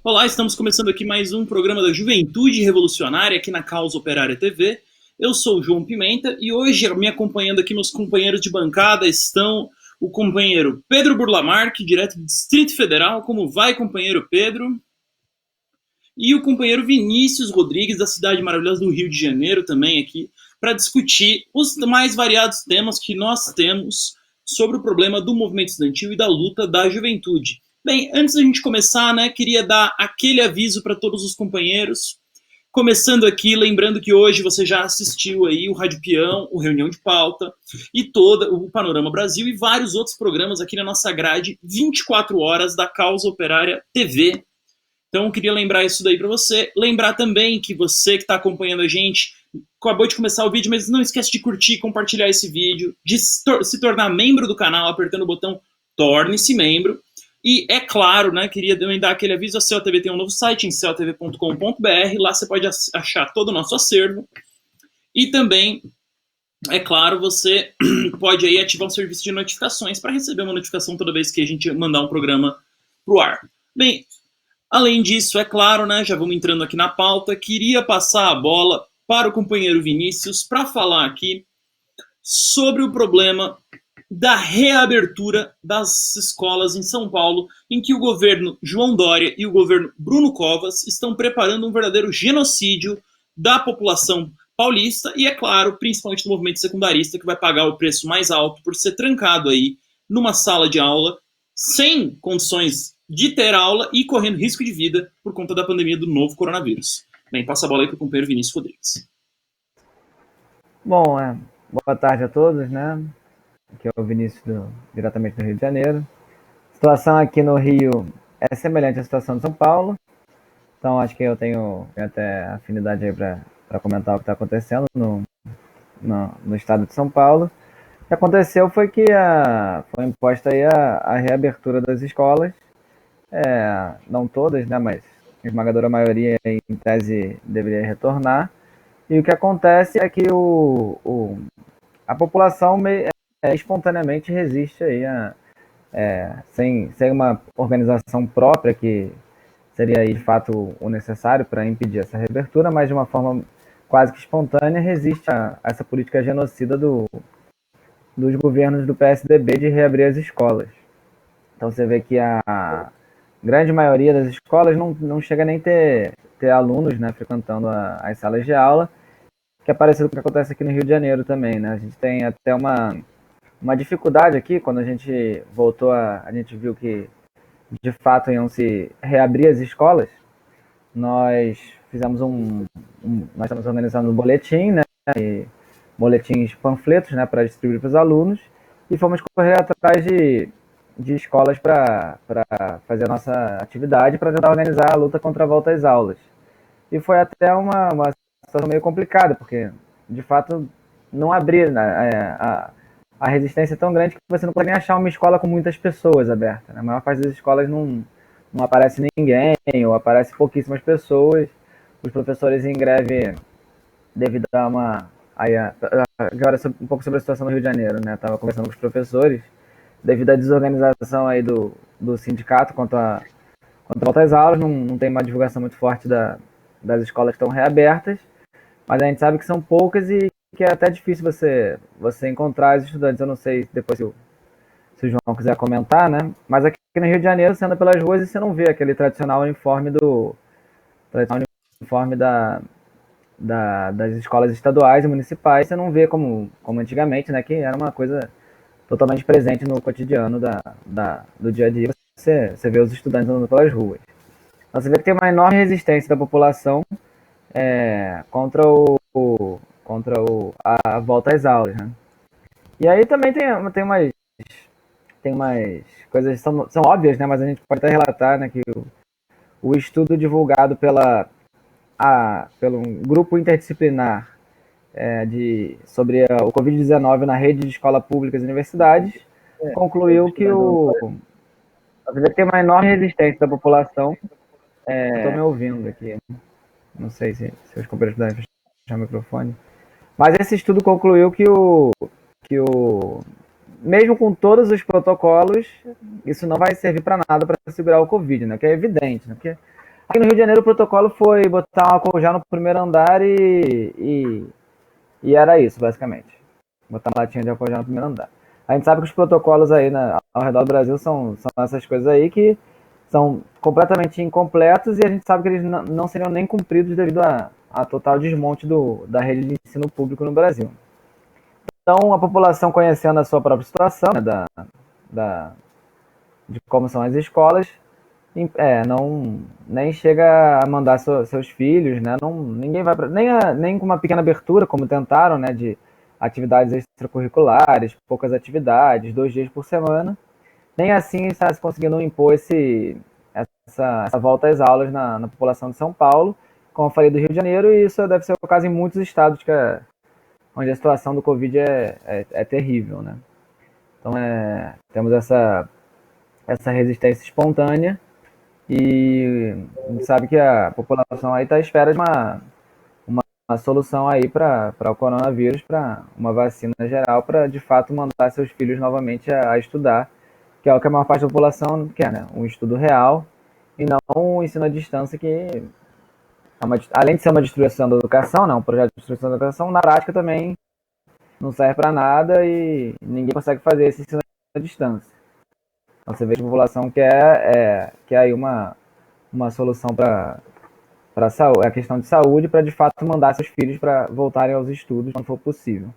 Olá, estamos começando aqui mais um programa da Juventude Revolucionária aqui na Causa Operária TV. Eu sou o João Pimenta e hoje me acompanhando aqui meus companheiros de bancada estão o companheiro Pedro Burlamarque, direto do Distrito Federal. Como vai, companheiro Pedro? E o companheiro Vinícius Rodrigues, da cidade maravilhosa do Rio de Janeiro, também aqui, para discutir os mais variados temas que nós temos sobre o problema do movimento estudantil e da luta da juventude. Bem, antes da gente começar, né, queria dar aquele aviso para todos os companheiros. Começando aqui, lembrando que hoje você já assistiu aí o Rádio Peão, o Reunião de Pauta e todo o Panorama Brasil e vários outros programas aqui na nossa grade 24 horas da Causa Operária TV. Então, eu queria lembrar isso daí para você. Lembrar também que você que está acompanhando a gente acabou de começar o vídeo, mas não esquece de curtir e compartilhar esse vídeo, de se tornar membro do canal apertando o botão Torne-se Membro. E é claro, né, queria também dar aquele aviso, a CELTV tem um novo site em celtv.com.br, lá você pode achar todo o nosso acervo. E também, é claro, você pode aí ativar um serviço de notificações para receber uma notificação toda vez que a gente mandar um programa pro ar. Bem, além disso, é claro, né, já vamos entrando aqui na pauta, queria passar a bola para o companheiro Vinícius para falar aqui sobre o problema da reabertura das escolas em São Paulo, em que o governo João Dória e o governo Bruno Covas estão preparando um verdadeiro genocídio da população paulista e, é claro, principalmente do movimento secundarista, que vai pagar o preço mais alto por ser trancado aí numa sala de aula sem condições de ter aula e correndo risco de vida por conta da pandemia do novo coronavírus. Bem, passa a bola aí para o companheiro Vinícius Rodrigues. Bom, boa tarde a todos, né? Aqui é o Vinícius, diretamente do Rio de Janeiro. A situação aqui no Rio é semelhante à situação de São Paulo, então acho que eu tenho até afinidade aí para comentar o que está acontecendo no estado de São Paulo. O que aconteceu foi que foi imposta aí a reabertura das escolas, não todas, né? Mas a esmagadora maioria, em tese, deveria retornar. E o que acontece é que a população espontaneamente resiste aí sem uma organização própria que seria aí, de fato o necessário para impedir essa reabertura, mas de uma forma quase que espontânea resiste a essa política genocida dos governos do PSDB de reabrir as escolas. Então você vê que a grande maioria das escolas não chega nem ter alunos, né, frequentando as salas de aula, que é parecido com o que acontece aqui no Rio de Janeiro também, né? A gente tem até uma dificuldade aqui, quando a gente voltou, a gente viu que de fato iam se reabrir as escolas, nós fizemos nós estamos organizando um boletim, né? Boletins, panfletos, né, para distribuir para os alunos, e fomos correr atrás de escolas para fazer a nossa atividade, para tentar organizar a luta contra a volta às aulas. E foi até uma situação meio complicada, porque de fato não abrir, né, a resistência é tão grande que você não consegue nem achar uma escola com muitas pessoas aberta. Né? A maior parte das escolas não aparece ninguém, ou aparece pouquíssimas pessoas. Os professores em greve devido a uma. Agora um pouco sobre a situação no Rio de Janeiro, né? Estava conversando com os professores, devido à desorganização aí do sindicato quanto a volta às aulas, não tem uma divulgação muito forte das escolas que estão reabertas, mas a gente sabe que são poucas e que é até difícil você encontrar os estudantes. Eu não sei depois se o João quiser comentar, né? Mas aqui no Rio de Janeiro você anda pelas ruas e você não vê aquele tradicional uniforme das escolas estaduais e municipais, você não vê como antigamente, né? Que era uma coisa totalmente presente no cotidiano do dia a dia. Você vê os estudantes andando pelas ruas. Então você vê que tem uma enorme resistência da população contra a volta às aulas, né? E aí também tem umas coisas que são óbvias, né? Mas a gente pode até relatar, né, que o estudo divulgado pelo um grupo interdisciplinar sobre o Covid-19 na rede de escolas públicas e universidades concluiu que tem uma enorme resistência da população. Estou me ouvindo aqui. Não sei se os companheiros puderem fechar o microfone. Mas esse estudo concluiu que mesmo com todos os protocolos, isso não vai servir para nada para segurar o Covid, né? Que é evidente, né? Porque Aqui no Rio de Janeiro o protocolo foi botar um álcool já no primeiro andar e era isso, basicamente. Botar uma latinha de álcool gel no primeiro andar. A gente sabe que os protocolos aí ao redor do Brasil são essas coisas aí que são completamente incompletos e a gente sabe que eles não seriam nem cumpridos devido a total desmonte da rede de ensino público no Brasil. Então, a população conhecendo a sua própria situação, né, de como são as escolas, nem chega a mandar seus filhos, né? Ninguém vai nem com uma pequena abertura, como tentaram, né, de atividades extracurriculares, poucas atividades, 2 dias por semana. Nem assim está se conseguindo impor essa volta às aulas na população de São Paulo, como eu falei do Rio de Janeiro, e isso deve ser o caso em muitos estados onde a situação do Covid é terrível, né? Então, temos essa resistência espontânea e a gente sabe que a população aí está à espera de uma solução aí para o coronavírus, para uma vacina geral, para de fato mandar seus filhos novamente a estudar, que é o que a maior parte da população quer, né? Um estudo real e não um ensino à distância que, além de ser uma destruição da educação, né? Um projeto de destruição da educação, na prática também não serve para nada e ninguém consegue fazer esse ensino à distância. Então você vê que a população quer aí uma solução para a questão de saúde, para de fato mandar seus filhos para voltarem aos estudos quando for possível.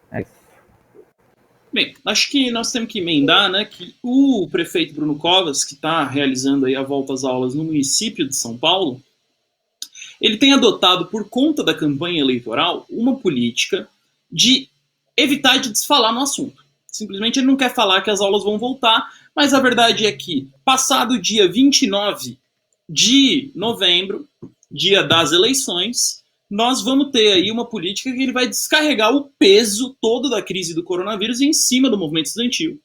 É isso. Bem, acho que nós temos que emendar, né, que o prefeito Bruno Covas, que está realizando aí a volta às aulas no município de São Paulo, ele tem adotado, por conta da campanha eleitoral, uma política de evitar de desfalar no assunto. Simplesmente ele não quer falar que as aulas vão voltar, mas a verdade é que, passado o dia 29 de novembro, dia das eleições, nós vamos ter aí uma política que ele vai descarregar o peso todo da crise do coronavírus em cima do movimento estudantil.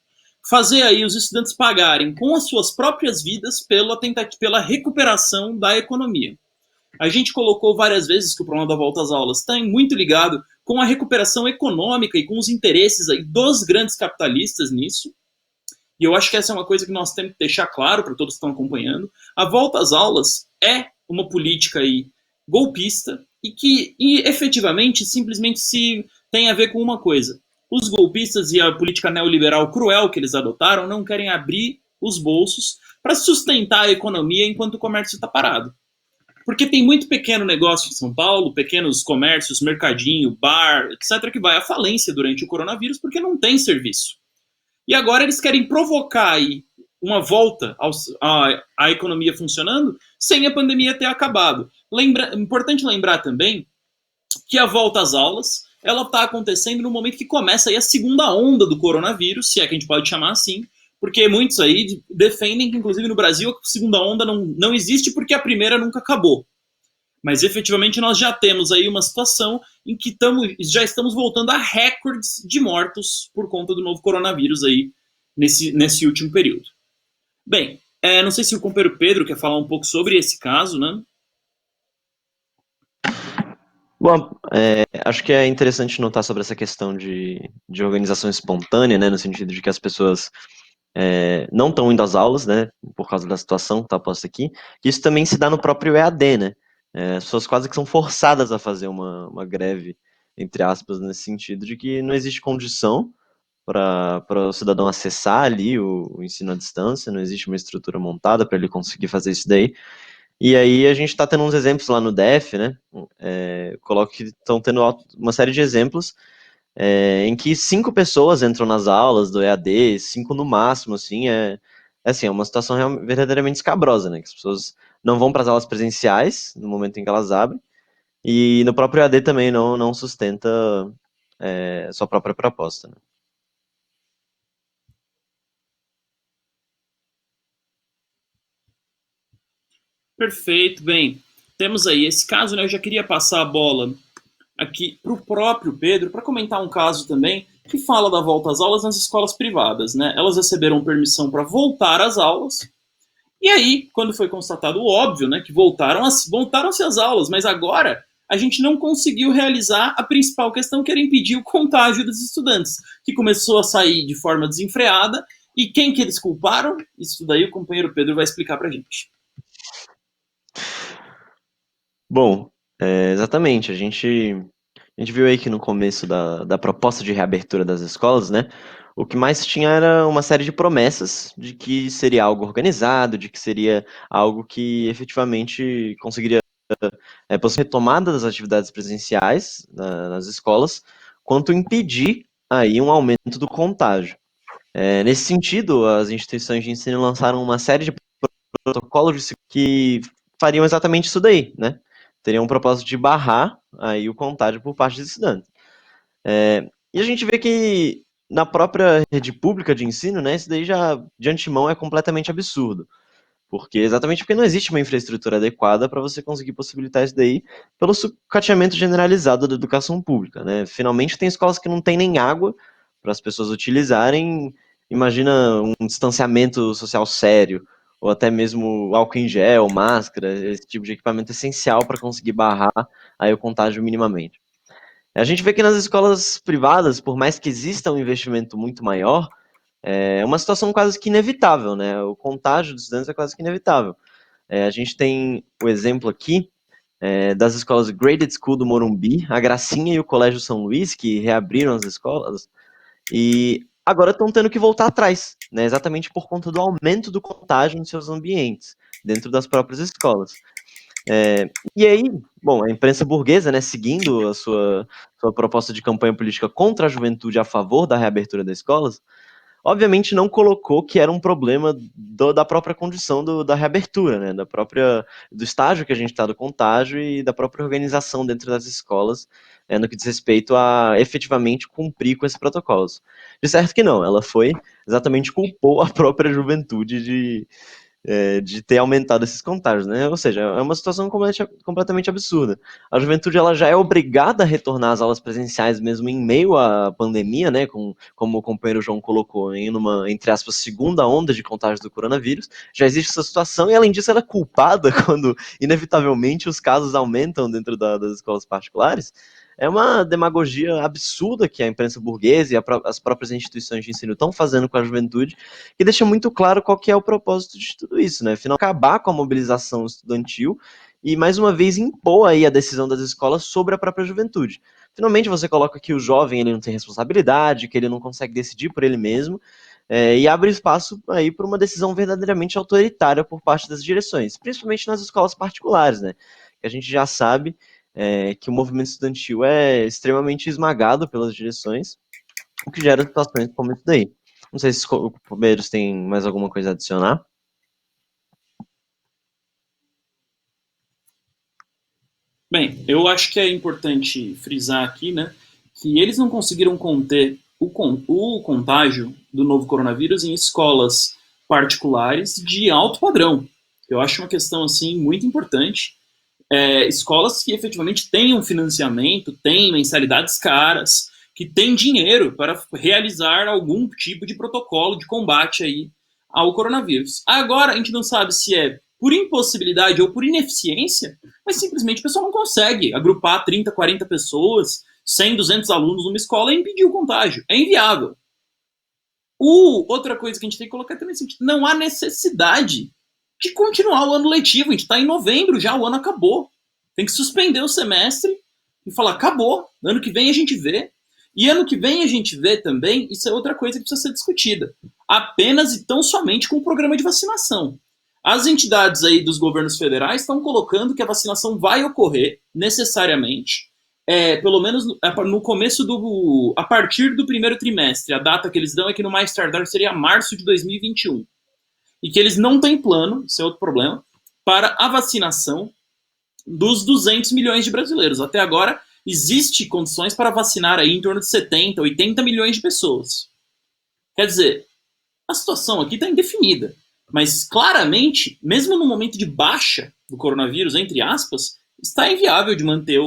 Fazer aí os estudantes pagarem com as suas próprias vidas pela recuperação da economia. A gente colocou várias vezes que o problema da volta às aulas está muito ligado com a recuperação econômica e com os interesses aí dos grandes capitalistas nisso. E eu acho que essa é uma coisa que nós temos que deixar claro para todos que estão acompanhando. A volta às aulas é uma política aí golpista e que efetivamente simplesmente se tem a ver com uma coisa. Os golpistas e a política neoliberal cruel que eles adotaram não querem abrir os bolsos para sustentar a economia enquanto o comércio está parado. Porque tem muito pequeno negócio em São Paulo, pequenos comércios, mercadinho, bar, etc., que vai à falência durante o coronavírus porque não tem serviço. E agora eles querem provocar aí uma volta à economia funcionando sem a pandemia ter acabado. Importante lembrar também que a volta às aulas ela está acontecendo no momento que começa aí a segunda onda do coronavírus, se é que a gente pode chamar assim, porque muitos aí defendem que, inclusive, no Brasil, a segunda onda não existe porque a primeira nunca acabou. Mas, efetivamente, nós já temos aí uma situação em que já estamos voltando a recordes de mortos por conta do novo coronavírus aí nesse último período. Bem, não sei se o companheiro Pedro quer falar um pouco sobre esse caso, né? Bom, acho que é interessante notar sobre essa questão de organização espontânea, né, no sentido de que as pessoas não estão indo às aulas, né, por causa da situação que está posta aqui, que isso também se dá no próprio EAD, né, as pessoas quase que são forçadas a fazer uma greve, entre aspas, nesse sentido de que não existe condição para o cidadão acessar ali o ensino à distância, não existe uma estrutura montada para ele conseguir fazer isso daí. E aí a gente está tendo uns exemplos lá no DF, né? Coloco que estão tendo uma série de exemplos em que 5 pessoas entram nas aulas do EAD, 5 no máximo, assim, assim, é uma situação verdadeiramente escabrosa, né? Que as pessoas não vão para as aulas presenciais no momento em que elas abrem, e no próprio EAD também não sustenta sua própria proposta, né? Perfeito, bem, temos aí esse caso, né? Eu já queria passar a bola aqui para o próprio Pedro para comentar um caso também que fala da volta às aulas nas escolas privadas, né? Elas receberam permissão para voltar às aulas e aí, quando foi constatado o óbvio, né, que voltaram-se às aulas, mas agora a gente não conseguiu realizar a principal questão, que era impedir o contágio dos estudantes, que começou a sair de forma desenfreada E quem que eles culparam? Isso daí o companheiro Pedro vai explicar pra gente. Bom, exatamente. A gente viu aí que no começo da proposta de reabertura das escolas, né? O que mais tinha era uma série de promessas de que seria algo organizado, de que seria algo que efetivamente conseguiria retomada das atividades presenciais nas escolas, quanto impedir aí um aumento do contágio. Nesse sentido, as instituições de ensino lançaram uma série de protocolos que fariam exatamente isso daí, né? Teriam um propósito de barrar aí o contágio por parte dos estudantes. E a gente vê que na própria rede pública de ensino, né, isso daí já de antemão é completamente absurdo. Exatamente porque não existe uma infraestrutura adequada para você conseguir possibilitar isso daí pelo sucateamento generalizado da educação pública, né? Finalmente tem escolas que não tem nem água para as pessoas utilizarem. Imagina um distanciamento social sério, ou até mesmo álcool em gel, máscara, esse tipo de equipamento essencial para conseguir barrar aí o contágio minimamente. A gente vê que nas escolas privadas, por mais que exista um investimento muito maior, é uma situação quase que inevitável, né? O contágio dos estudantes é quase que inevitável. A gente tem o exemplo aqui das escolas Graded School do Morumbi, a Gracinha e o Colégio São Luís, que reabriram as escolas, e agora estão tendo que voltar atrás, né? Exatamente por conta do aumento do contágio nos seus ambientes, dentro das próprias escolas. E aí, bom, a imprensa burguesa, né, seguindo a sua proposta de campanha política contra a juventude a favor da reabertura das escolas, obviamente não colocou que era um problema da própria condição da reabertura, né, do estágio que a gente está do contágio e da própria organização dentro das escolas, no que diz respeito a efetivamente cumprir com esses protocolos. De certo que não, ela foi exatamente culpou a própria juventude de ter aumentado esses contágios, né? Ou seja, é uma situação completamente absurda. A juventude ela já é obrigada a retornar às aulas presenciais mesmo em meio à pandemia, né? Como o companheiro João colocou, em uma, entre aspas, segunda onda de contágio do coronavírus. Já existe essa situação e, além disso, ela é culpada quando, inevitavelmente, os casos aumentam dentro das escolas particulares. É uma demagogia absurda que a imprensa burguesa e as próprias instituições de ensino estão fazendo com a juventude, que deixa muito claro qual que é o propósito de tudo isso, né? Afinal, acabar com a mobilização estudantil e, mais uma vez, impor aí a decisão das escolas sobre a própria juventude. Finalmente, você coloca que o jovem ele não tem responsabilidade, que ele não consegue decidir por ele mesmo, e abre espaço aí para uma decisão verdadeiramente autoritária por parte das direções, principalmente nas escolas particulares, né? Que a gente já sabe que o movimento estudantil é extremamente esmagado pelas direções, o que gera situações como isso daí. Não sei se os companheiros têm mais alguma coisa a adicionar. Bem, eu acho que é importante frisar aqui, né, que eles não conseguiram conter o contágio do novo coronavírus em escolas particulares de alto padrão. Eu acho uma questão assim muito importante. Escolas que efetivamente têm um financiamento, têm mensalidades caras, que têm dinheiro para realizar algum tipo de protocolo de combate aí ao coronavírus. Agora, a gente não sabe se é por impossibilidade ou por ineficiência, mas simplesmente o pessoal não consegue agrupar 30, 40 pessoas, 100, 200 alunos numa escola e impedir o contágio. É inviável. Outra coisa que a gente tem que colocar também é o seguinte: não há necessidade de continuar o ano letivo. A gente está em novembro já, o ano acabou. Tem que suspender o semestre e falar, acabou. Ano que vem a gente vê. E ano que vem a gente vê também, isso é outra coisa que precisa ser discutida. Apenas e tão somente com o programa de vacinação. As entidades aí dos governos federais estão colocando que a vacinação vai ocorrer necessariamente, pelo menos no começo a partir do primeiro trimestre. A data que eles dão é que no mais tardar seria março de 2021. E que eles não têm plano, isso é outro problema, para a vacinação dos 200 milhões de brasileiros. Até agora, existe condições para vacinar aí em torno de 70, 80 milhões de pessoas. Quer dizer, a situação aqui está indefinida. Mas claramente, mesmo no momento de baixa do coronavírus, entre aspas, está inviável de manter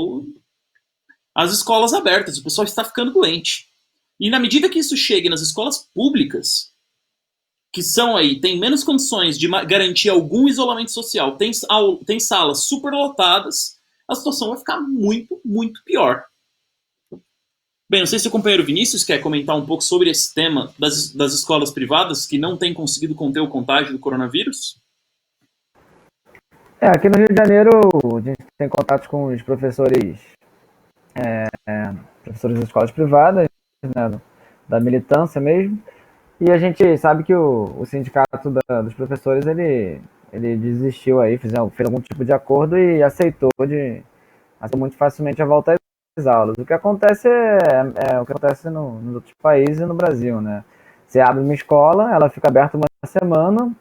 as escolas abertas. O pessoal está ficando doente. E na medida que isso chegue nas escolas públicas, que são aí, tem menos condições de garantir algum isolamento social, tem salas superlotadas, a situação vai ficar muito, muito pior. Bem, não sei se o companheiro Vinícius quer comentar um pouco sobre esse tema das escolas privadas que não têm conseguido conter o contágio do coronavírus. Aqui no Rio de Janeiro, a gente tem contatos com os professores das escolas privadas, né, da militância mesmo, e a gente sabe que o sindicato dos professores, ele desistiu aí, fez algum tipo de acordo e aceitou muito facilmente a volta às aulas. O que acontece é o que acontece nos outros países e no Brasil, né? Você abre uma escola, ela fica aberta uma semana,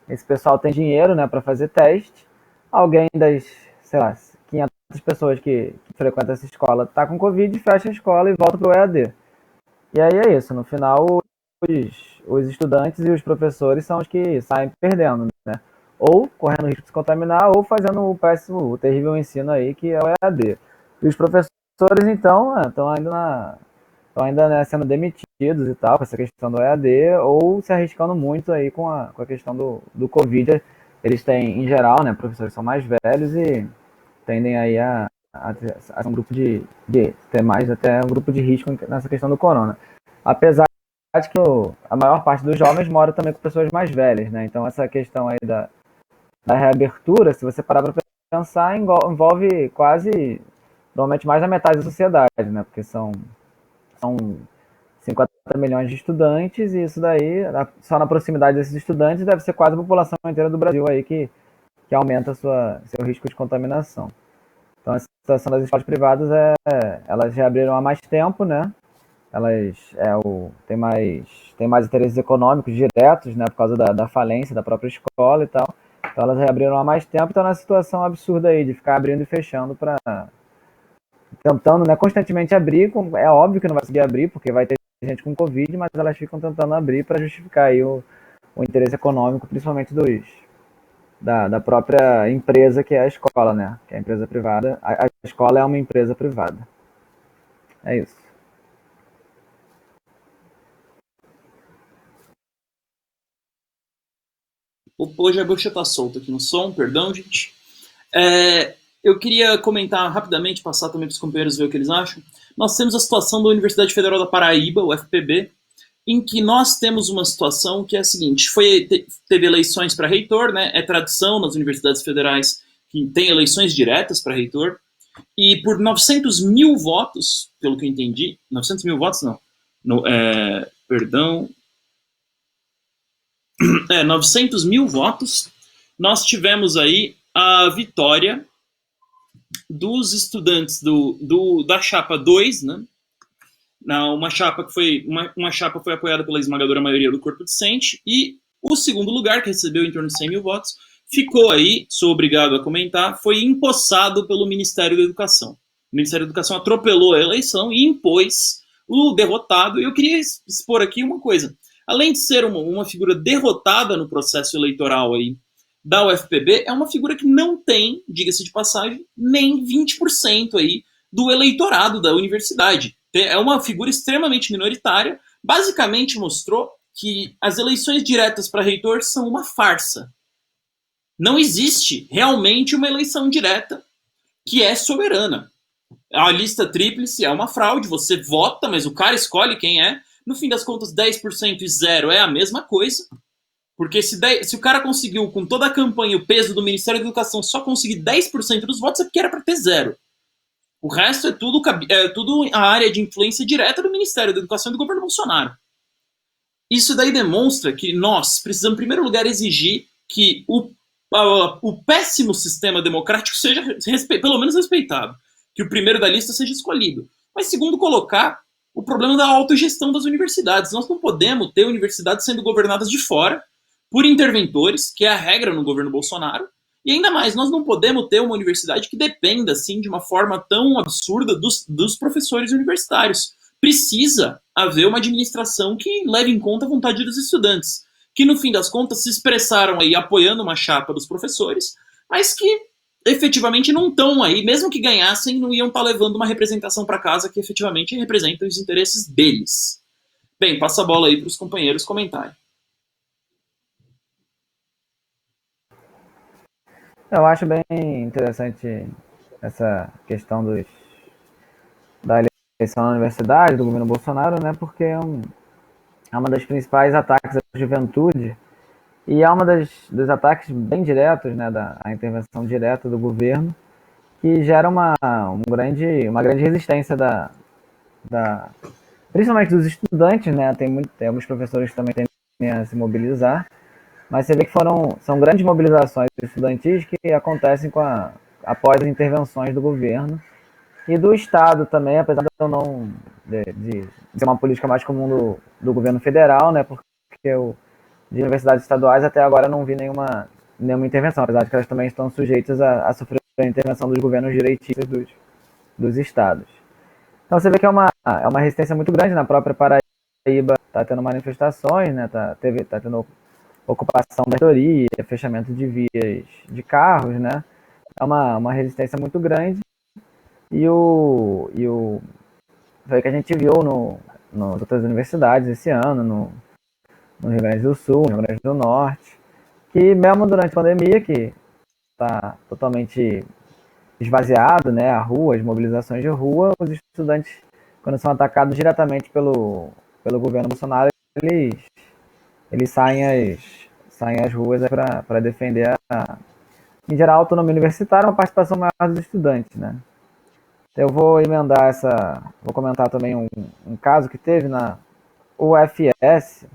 esse pessoal tem dinheiro, né, para fazer teste, alguém das, sei lá, 500 pessoas que frequentam essa escola está com Covid, fecha a escola e volta para o EAD. E aí é isso, no final os estudantes e os professores são os que saem perdendo, né? Ou correndo o risco de se contaminar, ou fazendo o terrível ensino aí, que é o EAD. E os professores, então, estão ainda né, sendo demitidos e tal, com essa questão do EAD, ou se arriscando muito aí com a questão do Covid. Eles têm, em geral, né, professores são mais velhos e tendem aí a ser um grupo de ter mais até um grupo de risco nessa questão do corona. Apesar de que a maior parte dos jovens mora também com pessoas mais velhas, né? Então essa questão aí da reabertura, se você parar para pensar, envolve quase, normalmente mais da metade da sociedade, né? Porque são 50 milhões de estudantes e isso daí, só na proximidade desses estudantes, deve ser quase a população inteira do Brasil aí que aumenta seu risco de contaminação. Então, a situação das escolas privadas elas reabriram há mais tempo, né? Elas têm mais interesses econômicos diretos, né? Por causa da falência da própria escola e tal. Então, elas reabriram há mais tempo e estão nessa situação absurda aí de ficar abrindo e fechando tentando, né, constantemente abrir. É óbvio que não vai conseguir abrir, porque vai ter gente com Covid, mas elas ficam tentando abrir para justificar aí o interesse econômico, principalmente da própria empresa que é a escola, né? Que é a empresa privada. A escola é uma empresa privada. É isso. Hoje a bucha tá solta aqui no som, perdão, gente. É, eu queria comentar rapidamente, passar também para os companheiros ver o que eles acham. Nós temos a situação da Universidade Federal da Paraíba, o FPB, em que nós temos uma situação que é a seguinte: teve eleições para reitor, né? É tradição nas universidades federais que tem eleições diretas para reitor, e por 900 mil votos, pelo que eu entendi, 900 mil votos não, perdão, 900 mil votos, nós tivemos aí a vitória dos estudantes da chapa 2, né? Uma chapa que uma chapa foi apoiada pela esmagadora maioria do corpo docente, e o segundo lugar, que recebeu em torno de 100 mil votos, ficou aí, sou obrigado a comentar, foi empossado pelo Ministério da Educação. O Ministério da Educação atropelou a eleição e impôs o derrotado. E eu queria expor aqui uma coisa. Além de ser uma figura derrotada no processo eleitoral aí da UFPB, é uma figura que não tem, diga-se de passagem, nem 20% aí do eleitorado da universidade. É uma figura extremamente minoritária. Basicamente mostrou que as eleições diretas para reitor são uma farsa. Não existe realmente uma eleição direta que é soberana. A lista tríplice é uma fraude, você vota, mas o cara escolhe quem é. No fim das contas, 10% e zero é a mesma coisa. Porque se o cara conseguiu, com toda a campanha, o peso do Ministério da Educação, só conseguir 10% dos votos, é porque era para ter zero. O resto é tudo a área de influência direta do Ministério da Educação e do governo Bolsonaro. Isso daí demonstra que nós precisamos, em primeiro lugar, exigir que o péssimo sistema democrático seja pelo menos respeitado. Que o primeiro da lista seja escolhido. Mas, segundo, colocar o problema da autogestão das universidades. Nós não podemos ter universidades sendo governadas de fora por interventores, que é a regra no governo Bolsonaro. E ainda mais, nós não podemos ter uma universidade que dependa, assim, de uma forma tão absurda dos professores universitários. Precisa haver uma administração que leve em conta a vontade dos estudantes, que no fim das contas se expressaram aí apoiando uma chapa dos professores, mas que efetivamente não estão aí, mesmo que ganhassem, não iam estar levando uma representação para casa que efetivamente representa os interesses deles. Bem, passa a bola aí para os companheiros comentarem. Eu acho bem interessante essa questão da eleição na universidade do governo Bolsonaro, né, porque é uma das principais ataques à juventude e é dos ataques bem diretos, né, a intervenção direta do governo, que gera uma grande resistência principalmente dos estudantes, né, tem alguns professores que também tendem a se mobilizar, mas você vê que são grandes mobilizações estudantis que acontecem após as intervenções do governo e do Estado também, apesar de eu não de ser uma política mais comum do governo federal, né? Porque de universidades estaduais até agora eu não vi nenhuma intervenção, apesar de que elas também estão sujeitas a sofrer a intervenção dos governos direitistas dos estados. Então você vê que é uma resistência muito grande. Na própria Paraíba está tendo manifestações, né? Tá tendo ocupação da reitoria, fechamento de vias de carros, né? É uma resistência muito grande. Foi o que a gente viu nas outras universidades esse ano, no Rio Grande do Sul, no Rio Grande do Norte, que mesmo durante a pandemia, que está totalmente esvaziado, né, a rua, as mobilizações de rua, os estudantes, quando são atacados diretamente pelo governo Bolsonaro, eles saem às ruas para defender, em geral, a autonomia universitária, uma participação maior dos estudantes, né. Eu vou vou comentar também um caso que teve na UFS,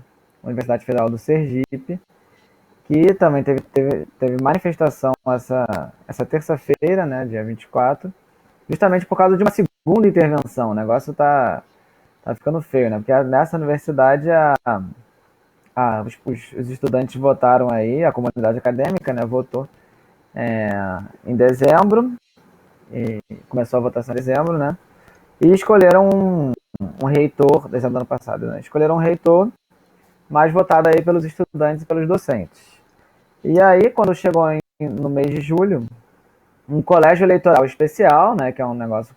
Universidade Federal do Sergipe, que também teve manifestação essa terça-feira, né, dia 24, justamente por causa de uma segunda intervenção. O negócio tá ficando feio, né, porque nessa universidade os estudantes votaram aí, a comunidade acadêmica, né, votou em dezembro, e começou a votação em dezembro, né? E escolheram um reitor, dezembro do ano passado, né? Escolheram um reitor mais votado aí pelos estudantes e pelos docentes. E aí, quando chegou no mês de julho, um colégio eleitoral especial, né? Que é um negócio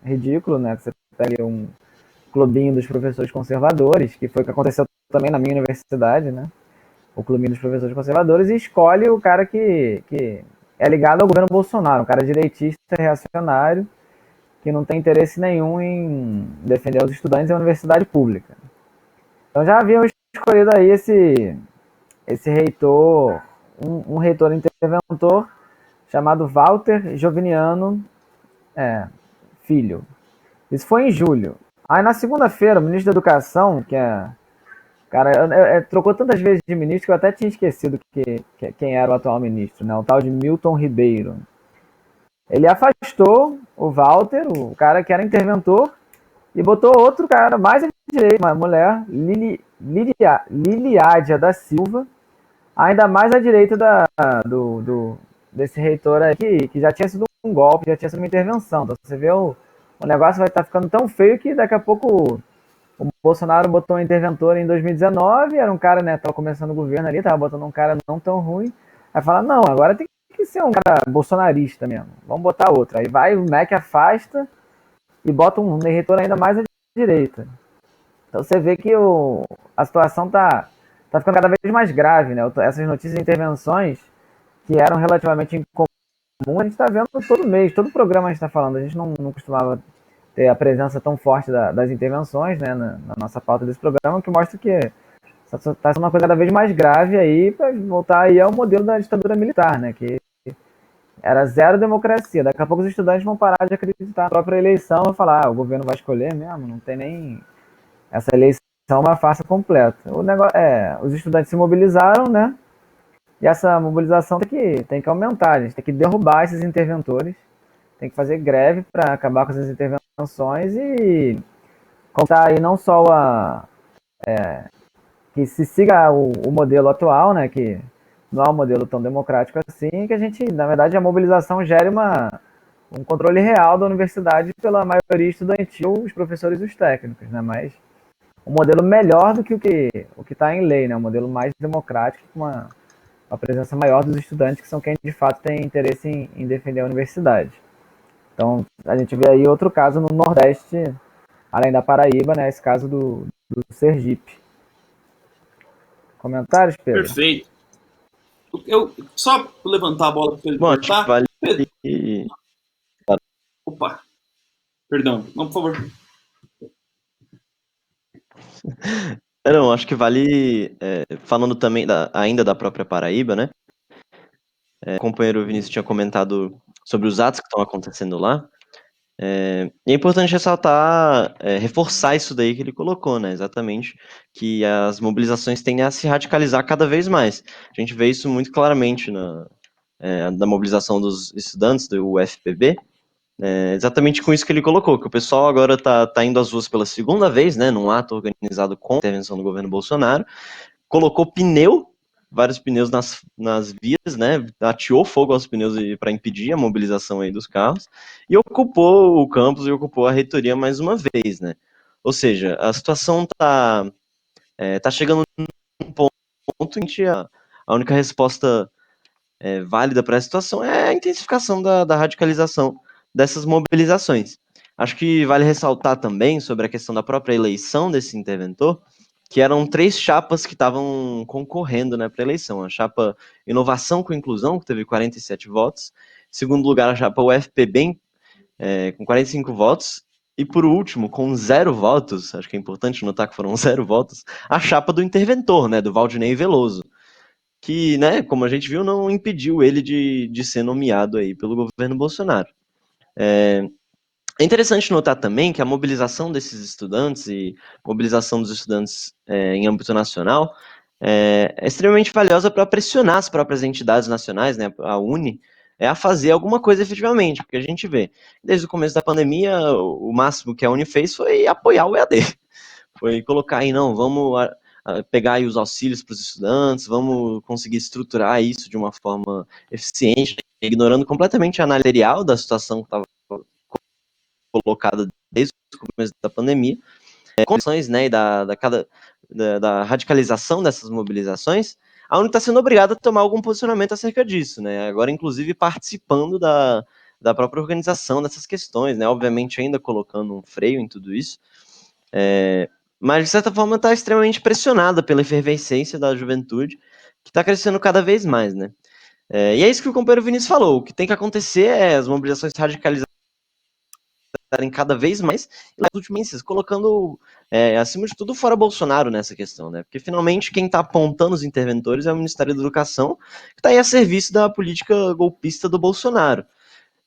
ridículo, né? Que você pega um clubinho dos professores conservadores, que foi o que aconteceu também na minha universidade, né? O clubinho dos professores conservadores, e escolhe o cara que é ligado ao governo Bolsonaro, um cara direitista, reacionário, que não tem interesse nenhum em defender os estudantes e a universidade pública. Então já haviam escolhido aí esse reitor, um reitor interventor, chamado Walter Joviniano Filho. Isso foi em julho. Aí na segunda-feira, o ministro da Educação, que é... Cara, trocou tantas vezes de ministro que eu até tinha esquecido quem era o atual ministro, né? O tal de Milton Ribeiro. Ele afastou o Walter, o cara que era interventor, e botou outro cara mais à direita, uma mulher, Liliádia da Silva, ainda mais à direita desse reitor aqui, que já tinha sido um golpe, já tinha sido uma intervenção. Então você vê o negócio vai estar ficando tão feio que daqui a pouco o Bolsonaro botou um interventor em 2019, era um cara, né, tava começando o governo ali, tava botando um cara não tão ruim, aí fala, não, agora tem que ser um cara bolsonarista mesmo, vamos botar outro. Aí vai, o MEC afasta e bota um reitor ainda mais à direita. Então você vê que a situação tá ficando cada vez mais grave, né? Essas notícias de intervenções que eram relativamente incomum, a gente está vendo todo mês, todo programa a gente está falando, a gente não costumava ter a presença tão forte das intervenções, né, na nossa pauta desse programa, que mostra que está sendo uma coisa cada vez mais grave aí para voltar aí ao modelo da ditadura militar, né, que era zero democracia. Daqui a pouco os estudantes vão parar de acreditar na própria eleição e falar, o governo vai escolher mesmo, não tem nem essa eleição, é uma farsa completa. O negócio os estudantes se mobilizaram, né, e essa mobilização tem que aumentar, a gente tem que derrubar esses interventores, tem que fazer greve para acabar com essas intervenções e contar aí não só que se siga o modelo atual, né, que não é um modelo tão democrático assim, que a gente, na verdade, a mobilização gere um controle real da universidade pela maioria estudantil, os professores e os técnicos, né, mas um modelo melhor do que o que está em lei, né, um modelo mais democrático, com uma presença maior dos estudantes, que são quem de fato tem interesse em defender a universidade. Então, a gente vê aí outro caso no Nordeste, além da Paraíba, né? Esse caso do Sergipe. Comentários, Pedro? Perfeito. Eu só levantar a bola para ele perguntar. Vale... Pedro. Opa, perdão. Não, por favor. Não, acho que vale, falando também ainda da própria Paraíba, né? O companheiro Vinícius tinha comentado sobre os atos que estão acontecendo lá. E é importante ressaltar, reforçar isso daí que ele colocou, né? Exatamente, que as mobilizações tendem a se radicalizar cada vez mais. A gente vê isso muito claramente na mobilização dos estudantes do UFPB, exatamente com isso que ele colocou, que o pessoal agora tá indo às ruas pela segunda vez, né, num ato organizado com a intervenção do governo Bolsonaro, colocou vários pneus nas vias, né, ateou fogo aos pneus para impedir a mobilização aí dos carros, e ocupou o campus e ocupou a reitoria mais uma vez, né. Ou seja, a situação tá chegando num ponto em que a única resposta válida para a situação é a intensificação da radicalização dessas mobilizações. Acho que vale ressaltar também sobre a questão da própria eleição desse interventor, que eram 3 chapas que estavam concorrendo, né, para a eleição. A chapa Inovação com Inclusão, que teve 47 votos. Em segundo lugar, a chapa UFPB, com 45 votos. E por último, com 0 votos, acho que é importante notar que foram 0 votos, a chapa do interventor, né, do Valdinei Veloso, que, né, como a gente viu, não impediu ele de ser nomeado aí pelo governo Bolsonaro. É interessante notar também que a mobilização desses estudantes e mobilização dos estudantes em âmbito nacional é extremamente valiosa para pressionar as próprias entidades nacionais, né, a Uni, a fazer alguma coisa efetivamente, porque a gente vê, desde o começo da pandemia, o máximo que a Uni fez foi apoiar o EAD, foi colocar aí, não, vamos pegar aí os auxílios para os estudantes, vamos conseguir estruturar isso de uma forma eficiente, ignorando completamente a análise real da situação que estava colocada desde o começo da pandemia, condições, né, e da radicalização dessas mobilizações, a UNE está sendo obrigada a tomar algum posicionamento acerca disso, né, agora inclusive participando da própria organização dessas questões, né, obviamente ainda colocando um freio em tudo isso, mas de certa forma está extremamente pressionada pela efervescência da juventude, que está crescendo cada vez mais, né. E é isso que o companheiro Vinícius falou, o que tem que acontecer é as mobilizações radicalizadas cada vez mais nas últimas meses, colocando, acima de tudo, fora Bolsonaro nessa questão, né? Porque finalmente quem está apontando os interventores é o Ministério da Educação, que está aí a serviço da política golpista do Bolsonaro.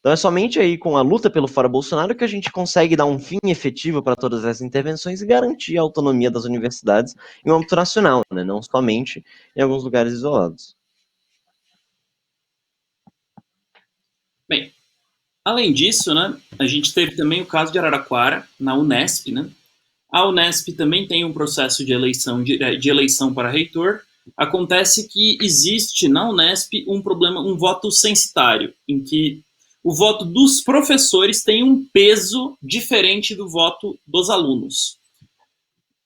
Então é somente aí com a luta pelo fora Bolsonaro que a gente consegue dar um fim efetivo para todas essas intervenções e garantir a autonomia das universidades em um âmbito nacional, né? Não somente em alguns lugares isolados. Bem, além disso, né, a gente teve também o caso de Araraquara, na Unesp, né? A Unesp também tem um processo de eleição para reitor. Acontece que existe na Unesp um problema, um voto censitário, em que o voto dos professores tem um peso diferente do voto dos alunos.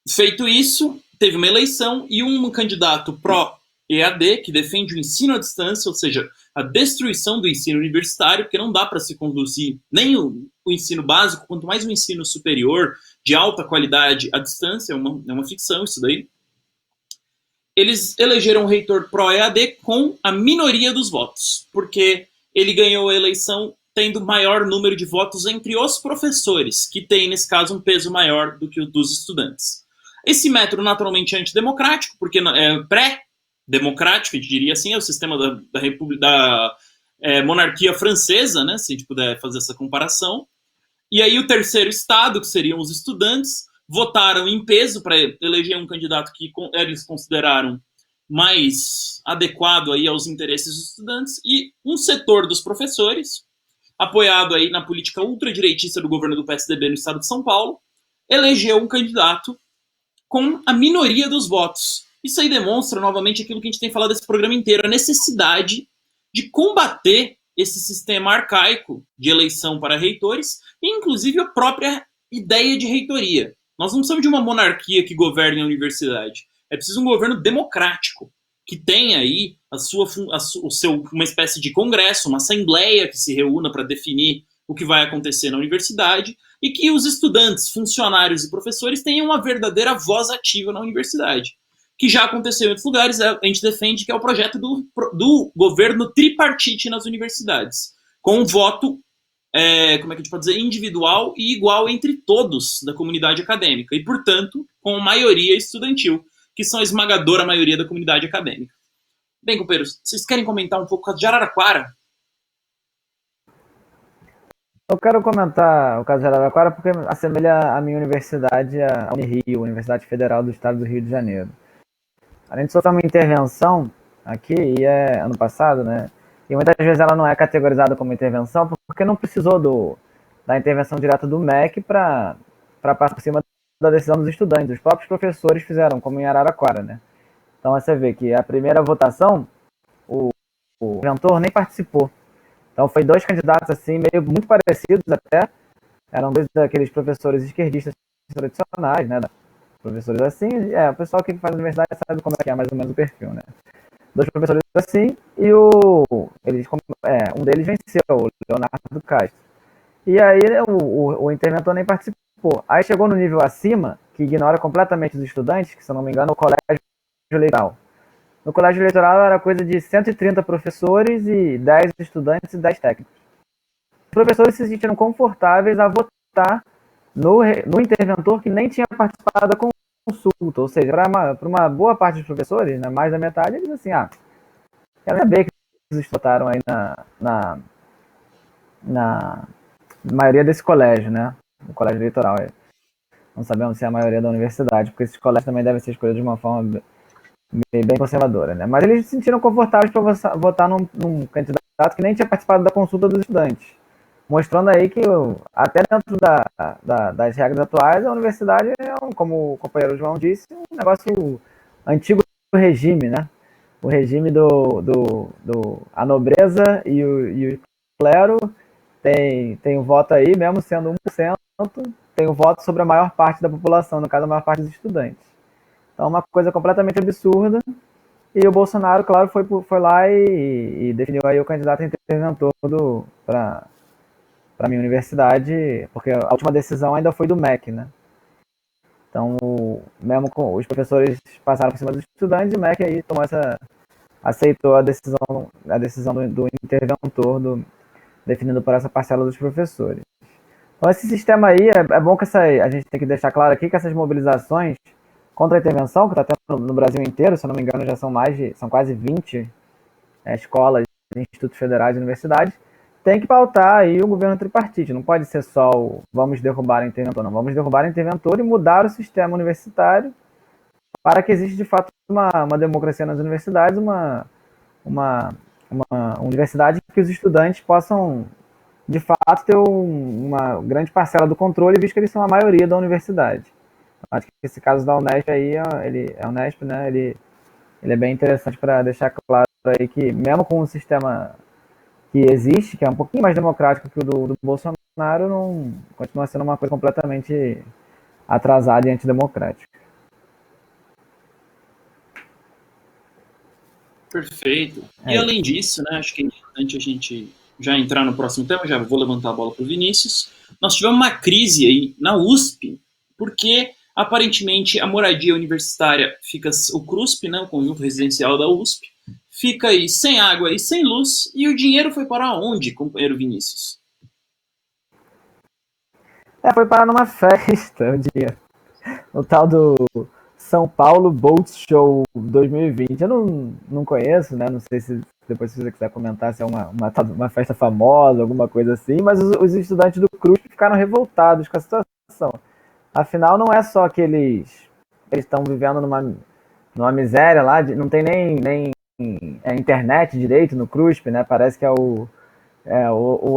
Feito isso, teve uma eleição e um candidato pró-EAD, que defende o ensino à distância, ou seja, a destruição do ensino universitário, porque não dá para se conduzir nem o ensino básico, quanto mais o ensino superior, de alta qualidade à distância, é uma ficção isso daí. Eles elegeram um reitor pró-EAD com a minoria dos votos, porque ele ganhou a eleição tendo maior número de votos entre os professores, que tem, nesse caso, um peso maior do que o dos estudantes. Esse método naturalmente é antidemocrático, porque é pré-democrático, eu diria assim, é o sistema da monarquia francesa, né, se a gente puder fazer essa comparação. E aí o terceiro estado, que seriam os estudantes, votaram em peso para eleger um candidato que eles consideraram mais adequado aí aos interesses dos estudantes, e um setor dos professores, apoiado aí na política ultradireitista do governo do PSDB no estado de São Paulo, elegeu um candidato com a minoria dos votos. Isso aí demonstra novamente aquilo que a gente tem falado desse programa inteiro, a necessidade de combater esse sistema arcaico de eleição para reitores, e inclusive a própria ideia de reitoria. Nós não precisamos de uma monarquia que governe a universidade. É preciso um governo democrático, que tenha aí uma espécie de congresso, uma assembleia que se reúna para definir o que vai acontecer na universidade, e que os estudantes, funcionários e professores tenham uma verdadeira voz ativa na universidade. Que já aconteceu em outros lugares, a gente defende que é o projeto do governo tripartite nas universidades, com um voto como é que a gente pode dizer, individual e igual entre todos da comunidade acadêmica, e, portanto, com maioria estudantil, que são a esmagadora maioria da comunidade acadêmica. Bem, companheiros, vocês querem comentar um pouco de Araraquara? Eu quero comentar o caso de Araraquara porque assemelha a minha universidade, a Unirio, Universidade Federal do Estado do Rio de Janeiro. A gente sofreu uma intervenção aqui, e ano passado, né? E muitas vezes ela não é categorizada como intervenção porque não precisou da intervenção direta do MEC para passar por cima da decisão dos estudantes. Os próprios professores fizeram, como em Araraquara, né? Então você vê que a primeira votação, o inventor nem participou. Então foi 2 candidatos assim, meio muito parecidos até. Eram 2 daqueles professores esquerdistas tradicionais, né? Professores assim, o pessoal que faz a universidade sabe como é que é mais ou menos o perfil, né? 2 professores assim, e um deles venceu, o Leonardo Castro. E aí o interventor nem participou. Aí chegou no nível acima, que ignora completamente os estudantes, que se eu não me engano é o colégio eleitoral. No colégio eleitoral era coisa de 130 professores e 10 estudantes e 10 técnicos. Os professores se sentiram confortáveis a votar no interventor que nem tinha participado da consulta. Ou seja, para uma boa parte dos professores, né, mais da metade, eles assim, quero saber que eles votaram aí na maioria desse colégio, né? No colégio eleitoral. Não sabemos se é a maioria da universidade, porque esses colégios também devem ser escolhidos de uma forma bem conservadora, né? Mas eles se sentiram confortáveis para votar num candidato que nem tinha participado da consulta dos estudantes, mostrando aí que até dentro das regras atuais a universidade é, como o companheiro João disse, um negócio antigo do regime, né? O regime a nobreza e o clero tem o voto aí, mesmo sendo 1%, tem o voto sobre a maior parte da população, no caso a maior parte dos estudantes. Então, uma coisa completamente absurda. E o Bolsonaro, claro, foi lá e definiu aí o candidato interventor para a minha universidade, porque a última decisão ainda foi do MEC, né? Então, mesmo com os professores passaram por cima dos estudantes, o MEC aí aceitou a decisão do interventor, definido por essa parcela dos professores. Então, esse sistema aí, é bom que a gente tem que deixar claro aqui que essas mobilizações contra a intervenção, que está tendo no Brasil inteiro, se eu não me engano, já são quase 20 escolas, institutos federais e universidades, tem que pautar aí o governo tripartite. Não pode ser só vamos derrubar o interventor, não. Vamos derrubar o interventor e mudar o sistema universitário para que exista, de fato, uma democracia nas universidades, uma universidade que os estudantes possam, de fato, ter uma grande parcela do controle, visto que eles são a maioria da universidade. Acho que esse caso da Unesp aí, a Unesp, né, ele é bem interessante para deixar claro aí que, mesmo com um sistema que existe, que é um pouquinho mais democrático que o do Bolsonaro, não continua sendo uma coisa completamente atrasada e antidemocrática. Perfeito. E além disso, né, acho que é importante a gente já entrar no próximo tema, já vou levantar a bola para o Vinícius. Nós tivemos uma crise aí na USP, porque aparentemente a moradia universitária fica, o CRUSP, né, o conjunto residencial da USP, fica aí sem água e sem luz, e o dinheiro foi para onde, companheiro Vinícius? Foi parar numa festa o dinheiro. O tal do São Paulo Boat Show 2020. Eu não conheço, né? Não sei se depois se você quiser comentar se é uma festa famosa, alguma coisa assim, mas os estudantes do CRUSP ficaram revoltados com a situação. Afinal, não é só que eles estão vivendo numa miséria lá, não tem nem internet direito no CRUSP, né? Parece que o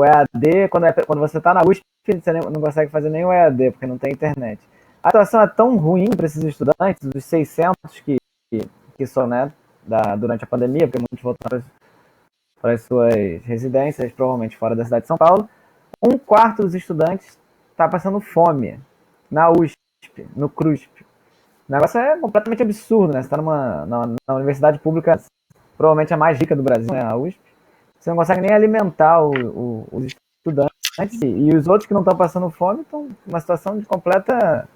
EAD, quando você está na USP, você não consegue fazer nem o EAD, porque não tem internet. A situação é tão ruim para esses estudantes, dos 600 que são, né, durante a pandemia, porque muitos voltaram para as suas residências, provavelmente fora da cidade de São Paulo. 1/4 dos estudantes está passando fome na USP, no CRUSP. O negócio é completamente absurdo, né? Você está na universidade pública, provavelmente a mais rica do Brasil, né, a USP. Você não consegue nem alimentar os estudantes, e os outros que não estão passando fome estão numa situação de completo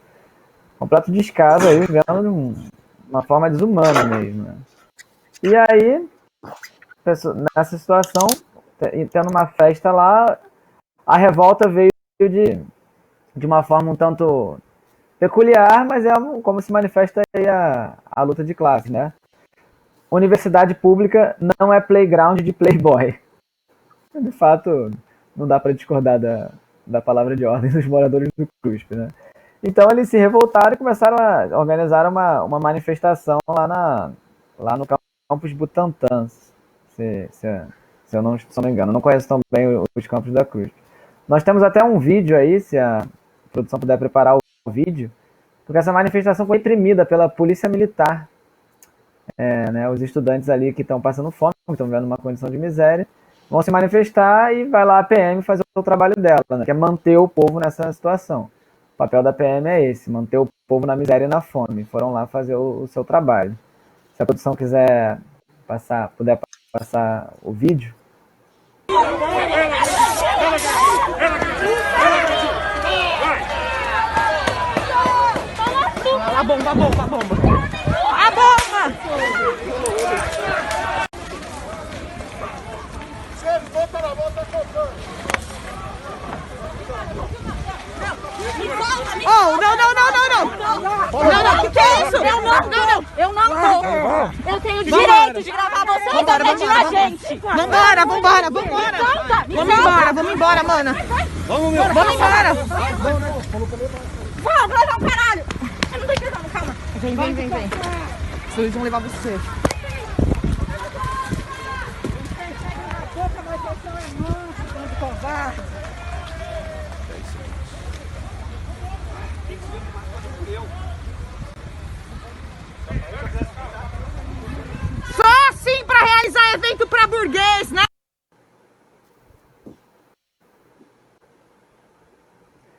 descaso, aí, vivendo de uma forma desumana mesmo, né? E aí, nessa situação, tendo uma festa lá, A revolta veio de uma forma um tanto peculiar, mas é como se manifesta aí a luta de classe, né? Universidade pública não é playground de playboy. De fato, não dá para discordar da palavra de ordem dos moradores do CRUSP, né? Então eles se revoltaram e começaram a organizar uma manifestação lá no campus Butantã, se eu não me engano. Eu não conheço tão bem os campos da CRUSP. Nós temos até um vídeo aí, se a produção puder preparar o vídeo, porque essa manifestação foi reprimida pela polícia militar. Né, os estudantes ali que estão passando fome, estão vivendo uma condição de miséria, vão se manifestar e vai lá a PM fazer o trabalho dela, né, que é manter o povo nessa situação. O papel da PM é esse, manter o povo na miséria e na fome. Foram lá fazer o seu trabalho. Se a produção quiser puder passar o vídeo. A bomba! A bomba! Oh, não, que é isso? Eu não vou. Eu tenho direito de gravar você e agredir a gente. Vambora. Vamos embora, mana. Vamos embora. Vamos levar um caralho. Eu não tô entendendo, calma. Vem. Vocês vão levar você. Só assim pra realizar evento pra burguês, né?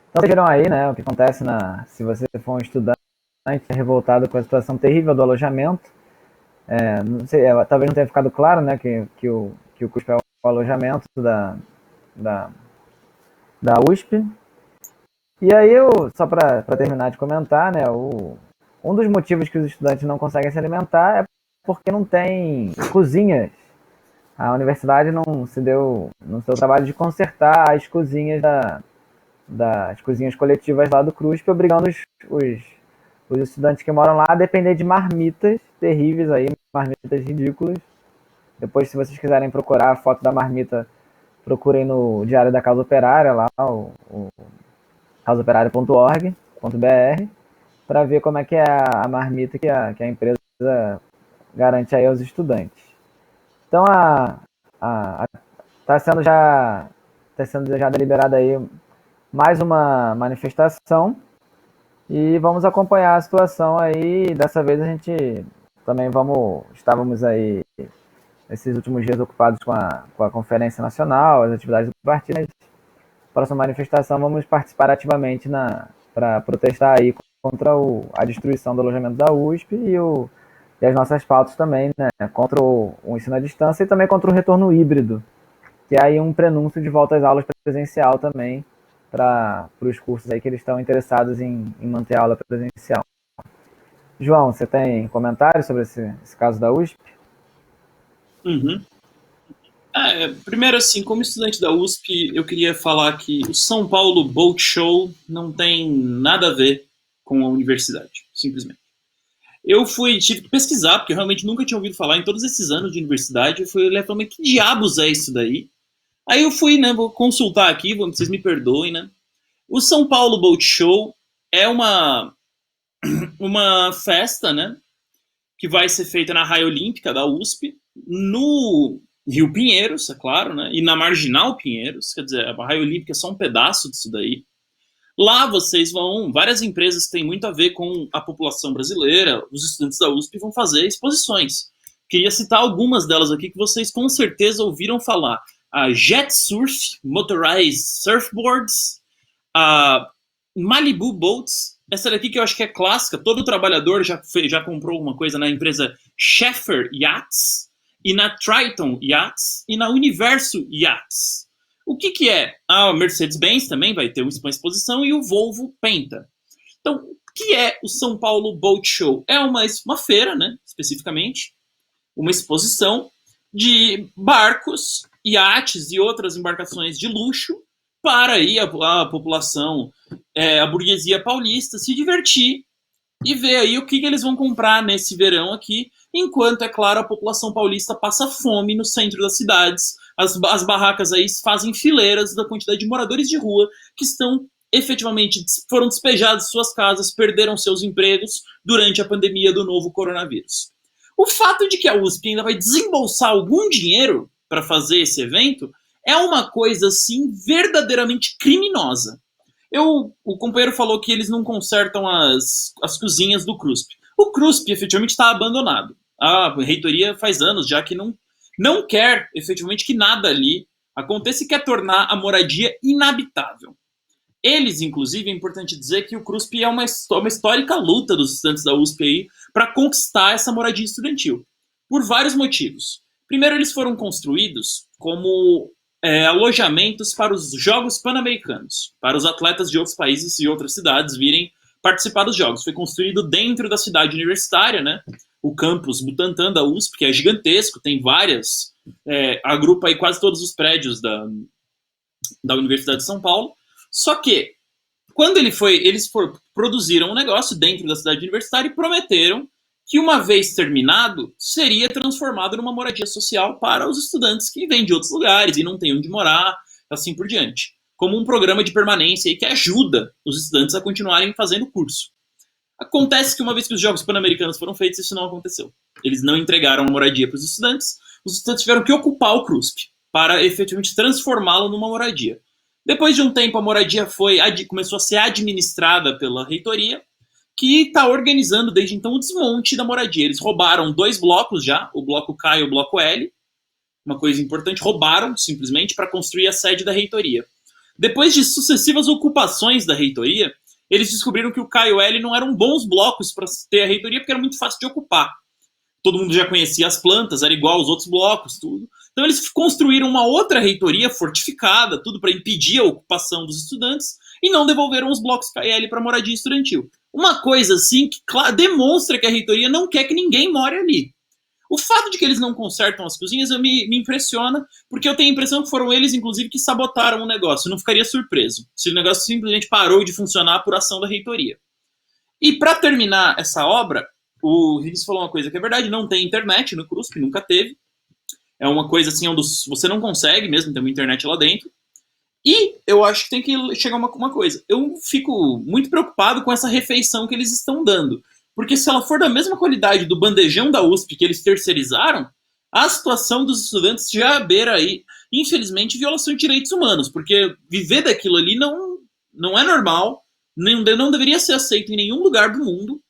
Então, vocês viram aí, né, o que acontece se você for um estudante revoltado com a situação terrível do alojamento. Não sei, talvez não tenha ficado claro, né, que o CUSP é o alojamento da USP. E aí, só para terminar de comentar, né, um dos motivos que os estudantes não conseguem se alimentar é porque não tem cozinhas. A universidade não se deu no seu trabalho de consertar as cozinhas das cozinhas coletivas lá do CRUSP, obrigando os estudantes que moram lá a depender de marmitas terríveis aí, marmitas ridículas. Depois, se vocês quiserem procurar a foto da marmita, procurem no Diário da Causa Operária, lá, o causaoperária.org.br, para ver como é que é a marmita que a empresa garante aí aos estudantes. Então, está sendo já deliberada aí mais uma manifestação e vamos acompanhar a situação aí. Dessa vez a gente também estávamos aí esses últimos dias ocupados com a Conferência Nacional, as atividades do partido. Mas próxima manifestação vamos participar ativamente para protestar aí contra a destruição do alojamento da USP e as nossas pautas também, né, contra o ensino à distância e também contra o retorno híbrido, que é aí um prenúncio de volta às aulas presencial também para os cursos aí que eles estão interessados em manter a aula presencial. João, você tem comentários sobre esse caso da USP? Uhum. Primeiro, assim, como estudante da USP, eu queria falar que o São Paulo Boat Show não tem nada a ver com a universidade, simplesmente. Eu tive que pesquisar, porque eu realmente nunca tinha ouvido falar em todos esses anos de universidade. Eu fui olhar e falei, mas que diabos é isso daí? Aí eu fui, né, vou consultar aqui, vocês me perdoem, né? O São Paulo Boat Show é uma festa, né, que vai ser feita na Raia Olímpica da USP, no Rio Pinheiros, é claro, né, e na Marginal Pinheiros, quer dizer, a Raia Olímpica é só um pedaço disso daí. Lá várias empresas que têm muito a ver com a população brasileira, os estudantes da USP vão fazer exposições. Queria citar algumas delas aqui que vocês com certeza ouviram falar. A Jet Surf, Motorized Surfboards, a Malibu Boats, essa daqui que eu acho que é clássica, todo trabalhador já comprou alguma coisa na empresa Sheffer Yachts, e na Triton Yachts, e na Universo Yachts. O que é? A Mercedes-Benz também vai ter uma exposição e o Volvo Penta. Então, o que é o São Paulo Boat Show? É uma feira, né, especificamente, uma exposição de barcos, iates e outras embarcações de luxo para aí a população, a burguesia paulista, se divertir e ver aí o que eles vão comprar nesse verão aqui, enquanto, é claro, a população paulista passa fome no centro das cidades. As barracas aí fazem fileiras da quantidade de moradores de rua que estão efetivamente foram despejados de suas casas, perderam seus empregos durante a pandemia do novo coronavírus. O fato de que a USP ainda vai desembolsar algum dinheiro para fazer esse evento é uma coisa, assim, verdadeiramente criminosa. O companheiro falou que eles não consertam as cozinhas do CRUSP. O CRUSP efetivamente está abandonado. A reitoria faz anos já que não quer efetivamente que nada ali aconteça e quer tornar a moradia inabitável. Eles, inclusive, é importante dizer que o CRUSP é uma histórica luta dos estudantes da USP aí para conquistar essa moradia estudantil, por vários motivos. Primeiro, eles foram construídos como alojamentos para os Jogos Pan-Americanos, para os atletas de outros países e outras cidades virem participar dos Jogos. Foi construído dentro da cidade universitária, né? O campus Butantã da USP, que é gigantesco, tem várias, agrupa aí quase todos os prédios da Universidade de São Paulo. Só que, quando eles produziram um negócio dentro da cidade universitária e prometeram que, uma vez terminado, seria transformado numa moradia social para os estudantes que vêm de outros lugares e não têm onde morar, assim por diante. Como um programa de permanência aí que ajuda os estudantes a continuarem fazendo o curso. Acontece que, uma vez que os Jogos Pan-Americanos foram feitos, isso não aconteceu. Eles não entregaram a moradia para os estudantes tiveram que ocupar o CRUSP para efetivamente transformá-lo numa moradia. Depois de um tempo, a moradia começou a ser administrada pela reitoria, que está organizando desde então o desmonte da moradia. Eles roubaram 2 blocos já, o bloco K e o bloco L. Uma coisa importante, roubaram simplesmente para construir a sede da reitoria. Depois de sucessivas ocupações da reitoria, eles descobriram que o K e o L não eram bons blocos para ter a reitoria, porque era muito fácil de ocupar. Todo mundo já conhecia as plantas, era igual aos outros blocos, tudo. Então eles construíram uma outra reitoria fortificada, tudo para impedir a ocupação dos estudantes, e não devolveram os blocos K e L para moradia estudantil. Uma coisa assim que demonstra que a reitoria não quer que ninguém more ali. O fato de que eles não consertam as cozinhas me impressiona, porque eu tenho a impressão que foram eles, inclusive, que sabotaram o negócio. Eu não ficaria surpreso se o negócio simplesmente parou de funcionar por ação da reitoria. E para terminar essa obra, o Rives falou uma coisa que é verdade, não tem internet no CRUSP, nunca teve. É uma coisa assim, onde você não consegue mesmo ter uma internet lá dentro. E eu acho que tem que chegar uma coisa. Eu fico muito preocupado com essa refeição que eles estão dando. Porque se ela for da mesma qualidade do bandejão da USP que eles terceirizaram, a situação dos estudantes já beira aí, infelizmente, violação de direitos humanos. Porque viver daquilo ali não é normal, não deveria ser aceito em nenhum lugar do mundo,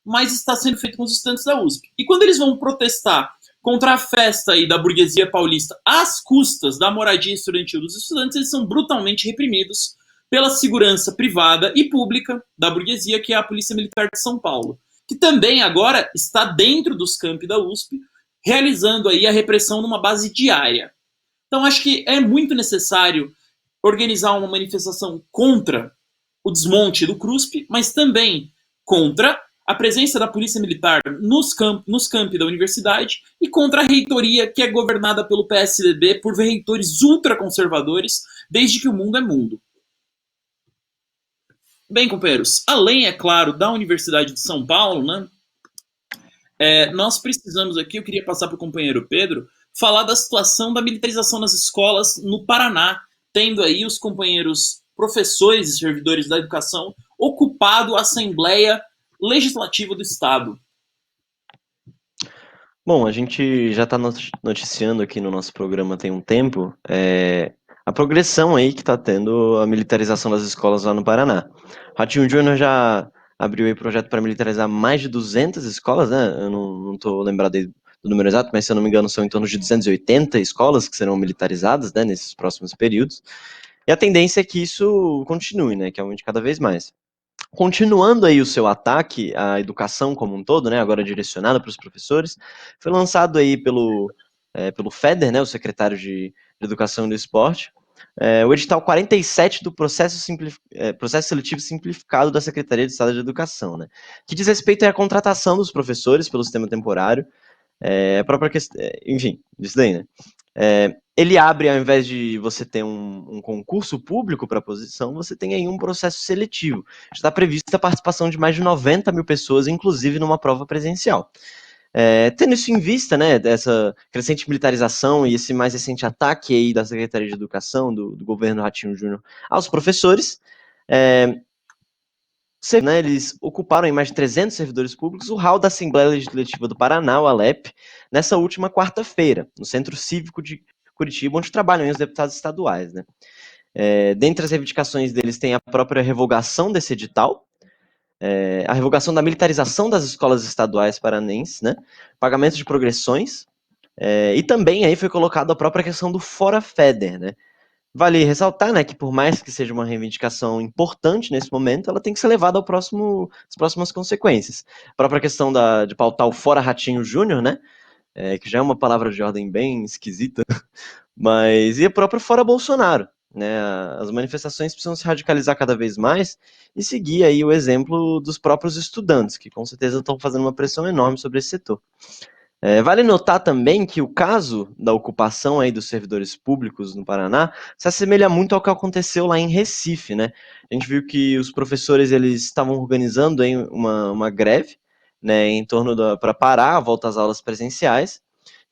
mas está sendo feito com os estudantes da USP. E quando eles vão protestar contra a festa aí da burguesia paulista às custas da moradia estudantil dos estudantes, eles são brutalmente reprimidos pela segurança privada e pública da burguesia, que é a Polícia Militar de São Paulo, que também agora está dentro dos campi da USP, realizando aí a repressão numa base diária. Então acho que é muito necessário organizar uma manifestação contra o desmonte do CRUSP, mas também contra a presença da polícia militar nos campi da universidade e contra a reitoria, que é governada pelo PSDB por reitores ultraconservadores desde que o mundo é mundo. Bem, companheiros, além, é claro, da Universidade de São Paulo, né, nós precisamos aqui, eu queria passar para o companheiro Pedro, falar da situação da militarização nas escolas no Paraná, tendo aí os companheiros professores e servidores da educação ocupado a Assembleia Legislativa do Estado. Bom, a gente já está noticiando aqui no nosso programa tem um tempo a progressão aí que está tendo a militarização das escolas lá no Paraná. Ratinho Júnior já abriu aí projeto para militarizar mais de 200 escolas, né? Eu não estou lembrado aí do número exato, mas se eu não me engano são em torno de 280 escolas que serão militarizadas, né, nesses próximos períodos. E a tendência é que isso continue, né, que aumente cada vez mais. Continuando aí o seu ataque à educação como um todo, né, agora direcionado para os professores, foi lançado aí pelo FEDER, né, o secretário de Educação e do Esporte, o edital 47 do processo seletivo simplificado da Secretaria de Estado de Educação, né, que diz respeito à contratação dos professores pelo sistema temporário, a própria questão, enfim, disso daí, né. Ele abre, ao invés de você ter um concurso público para a posição, você tem aí um processo seletivo. Está prevista a participação de mais de 90 mil pessoas, inclusive numa prova presencial. Tendo isso em vista, né, dessa crescente militarização e esse mais recente ataque aí da Secretaria de Educação, do governo Ratinho Júnior, aos professores, né, eles ocuparam em mais de 300 servidores públicos o hall da Assembleia Legislativa do Paraná, o ALEP, nessa última quarta-feira, no Centro Cívico de Curitiba, onde trabalham os deputados estaduais. Né? Dentre as reivindicações deles tem a própria revogação desse edital, a revogação da militarização das escolas estaduais paranenses, né? Pagamento de progressões, e também aí foi colocada a própria questão do Fora Feder, né? Vale ressaltar, né, que por mais que seja uma reivindicação importante nesse momento, ela tem que ser levada às próximas consequências. A própria questão de pautar o Fora Ratinho Júnior, né, que já é uma palavra de ordem bem esquisita, mas e a própria Fora Bolsonaro, né, as manifestações precisam se radicalizar cada vez mais e seguir aí o exemplo dos próprios estudantes, que com certeza estão fazendo uma pressão enorme sobre esse setor. Vale notar também que o caso da ocupação aí dos servidores públicos no Paraná se assemelha muito ao que aconteceu lá em Recife, né? A gente viu que os professores eles estavam organizando aí uma greve, né, em torno para parar a volta às aulas presenciais,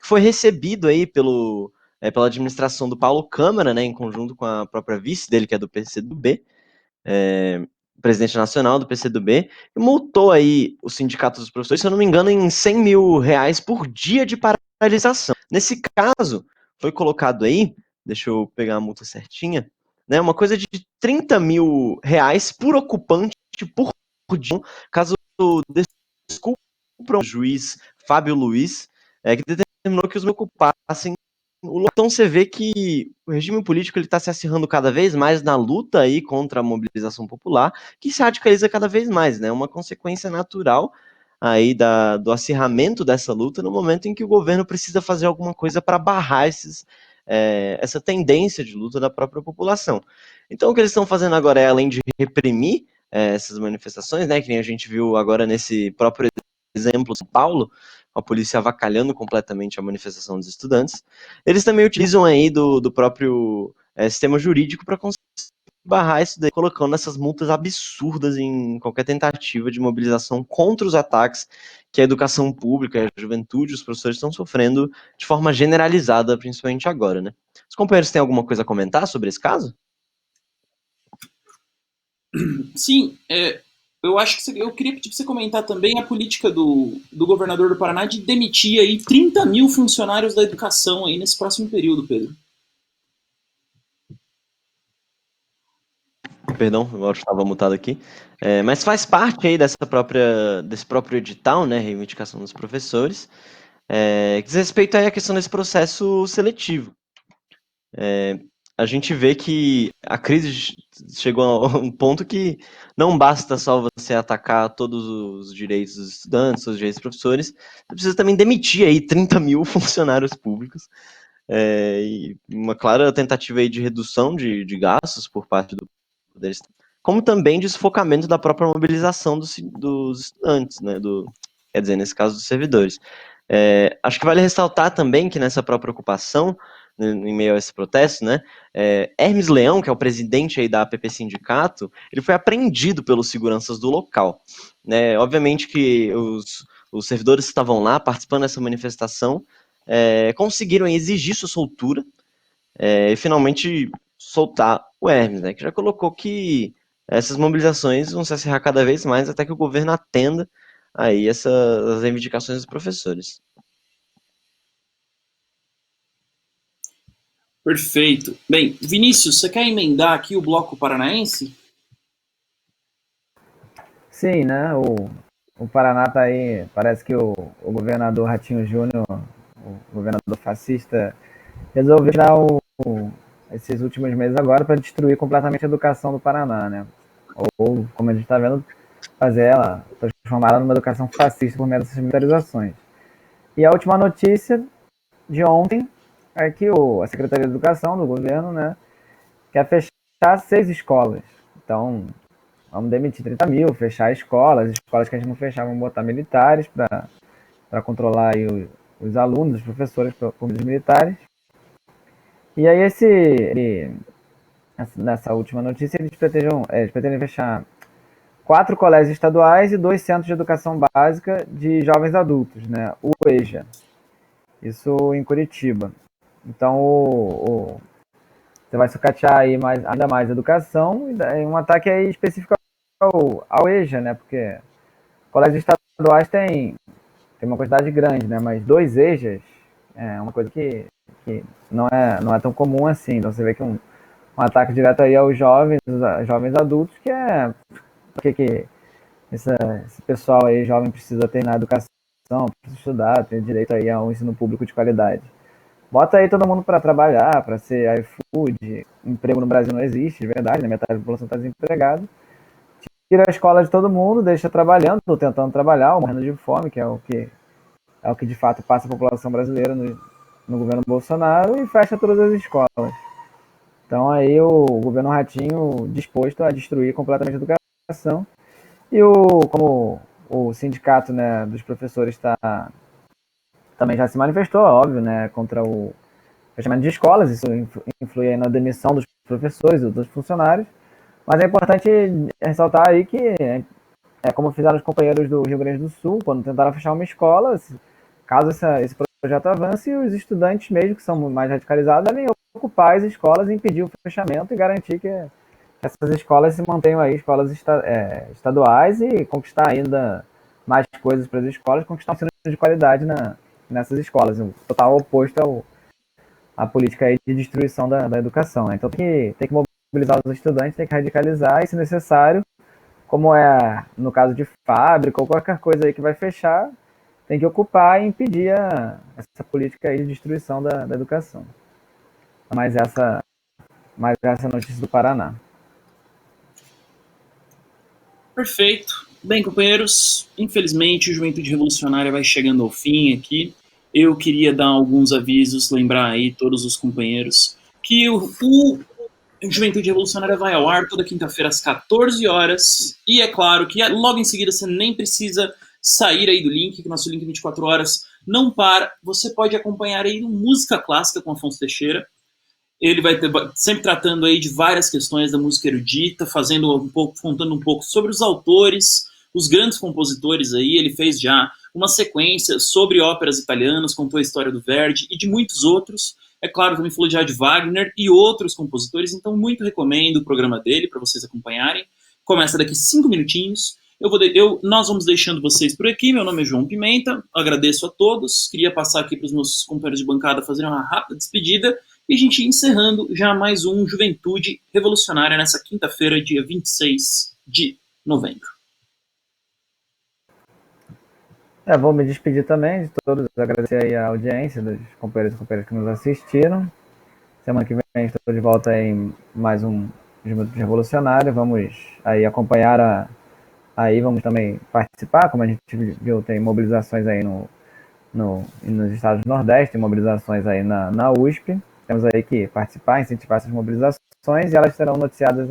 que foi recebido aí pela administração do Paulo Câmara, né, em conjunto com a própria vice dele, que é do PCdoB, presidente nacional do PCdoB, e multou aí o sindicato dos professores, se eu não me engano, em R$100 mil por dia de paralisação. Nesse caso, foi colocado aí, deixa eu pegar a multa certinha, né, uma coisa de R$30 mil por ocupante por dia, caso desculpa o juiz Fábio Luiz, que determinou que os ocupassem. Então você vê que o regime político está se acirrando cada vez mais na luta aí contra a mobilização popular, que se radicaliza cada vez mais, né? Uma consequência natural aí do acirramento dessa luta no momento em que o governo precisa fazer alguma coisa para barrar essa tendência de luta da própria população. Então o que eles estão fazendo agora é, além de reprimir essas manifestações, né? Que nem a gente viu agora nesse próprio exemplo, São Paulo, a polícia avacalhando completamente a manifestação dos estudantes, eles também utilizam aí do próprio sistema jurídico para conseguir barrar isso daí, colocando essas multas absurdas em qualquer tentativa de mobilização contra os ataques que a educação pública, a juventude, os professores estão sofrendo de forma generalizada, principalmente agora, né? Os companheiros têm alguma coisa a comentar sobre esse caso? Sim, eu acho que eu queria pedir para você comentar também a política do governador do Paraná de demitir aí 30 mil funcionários da educação aí nesse próximo período, Pedro. Perdão, eu estava mutado aqui. Mas faz parte aí desse próprio edital, né, reivindicação dos professores, que diz respeito aí à questão desse processo seletivo. A gente vê que a crise chegou a um ponto que não basta só você atacar todos os direitos dos estudantes, os direitos dos professores, você precisa também demitir aí 30 mil funcionários públicos, e uma clara tentativa aí de redução de gastos por parte do Poder Estado, como também de sufocamento da própria mobilização dos estudantes, né, quer dizer, nesse caso dos servidores. Acho que vale ressaltar também que nessa própria ocupação, em meio a esse protesto, né, Hermes Leão, que é o presidente aí da APP Sindicato, ele foi apreendido pelos seguranças do local. Né? Obviamente que os servidores que estavam lá participando dessa manifestação conseguiram exigir sua soltura e finalmente soltar o Hermes, né, que já colocou que essas mobilizações vão se acirrar cada vez mais até que o governo atenda aí essas reivindicações dos professores. Perfeito. Bem, Vinícius, você quer emendar aqui o bloco paranaense? Sim, né? O Paraná tá aí. Parece que o governador Ratinho Júnior, o governador fascista, resolveu tirar esses últimos meses agora para destruir completamente a educação do Paraná, né? Ou, como a gente está vendo, fazer ela, transformar ela numa educação fascista por meio dessas militarizações. E a última notícia de ontem é que a Secretaria de Educação do governo, né, quer fechar 6 escolas. Então, vamos demitir 30 mil, fechar escolas que a gente não fechar, vamos botar militares para controlar aí os alunos, os professores por medidas militares. E aí nessa última notícia eles pretendem fechar 4 colégios estaduais e 2 centros de educação básica de jovens adultos, né? O EJA. Isso em Curitiba. Então você vai sucatear aí ainda mais a educação e um ataque aí específico ao EJA, né? Porque colégios estaduais tem uma quantidade grande, né? Mas 2 EJAs é uma coisa que não é tão comum assim. Então você vê que um ataque direto aí aos jovens adultos, que é porque esse pessoal aí jovem precisa ter na educação, precisa estudar, ter direito aí a um ensino público de qualidade. Bota aí todo mundo para trabalhar, para ser iFood. Emprego no Brasil não existe, de verdade, né? Metade da população está desempregada. Tira a escola de todo mundo, deixa trabalhando, ou tentando trabalhar, ou morrendo de fome, que é o que de fato passa a população brasileira no governo Bolsonaro, e fecha todas as escolas. Então aí o governo Ratinho disposto a destruir completamente a educação. E como o sindicato, né, dos professores também já se manifestou, óbvio, né, contra o fechamento de escolas, isso influi aí na demissão dos professores e dos funcionários, mas é importante ressaltar aí que como fizeram os companheiros do Rio Grande do Sul, quando tentaram fechar uma escola, caso esse projeto avance, os estudantes mesmo, que são mais radicalizados, devem ocupar as escolas e impedir o fechamento e garantir que essas escolas se mantenham aí, escolas estaduais, e conquistar ainda mais coisas para as escolas, conquistar um ensino de qualidade nessas escolas, um total oposto à política aí de destruição da educação, né? Então tem que mobilizar os estudantes, tem que radicalizar, e se necessário, como é no caso de fábrica ou qualquer coisa aí que vai fechar, tem que ocupar e impedir essa política aí de destruição da educação. Mais essa notícia do Paraná. Perfeito. Bem, companheiros, infelizmente o Juventude Revolucionária vai chegando ao fim aqui. Eu queria dar alguns avisos, lembrar aí todos os companheiros que o Juventude Revolucionária vai ao ar toda quinta-feira às 14 horas. E é claro que logo em seguida você nem precisa sair aí do link, que o nosso link 24 horas não para. Você pode acompanhar aí no Música Clássica com Afonso Teixeira. Ele vai ter, sempre tratando aí de várias questões da música erudita, contando um pouco sobre os autores, os grandes compositores aí. Ele fez já uma sequência sobre óperas italianas, contou a história do Verdi e de muitos outros. É claro, também falou já de Wagner e outros compositores, então muito recomendo o programa dele para vocês acompanharem. Começa daqui 5 minutinhos. Nós vamos deixando vocês por aqui. Meu nome é João Pimenta, agradeço a todos. Queria passar aqui para os meus companheiros de bancada fazerem uma rápida despedida. E a gente encerrando já mais um Juventude Revolucionária nessa quinta-feira, dia 26 de novembro. Vou me despedir também de todos, agradecer aí a audiência dos companheiros e companheiras que nos assistiram. Semana que vem estou de volta em mais um Juventude Revolucionária. Vamos aí acompanhar aí vamos também participar, como a gente viu, tem mobilizações aí nos estados do Nordeste, tem mobilizações aí na USP. Temos aí que participar, incentivar essas mobilizações, e elas serão noticiadas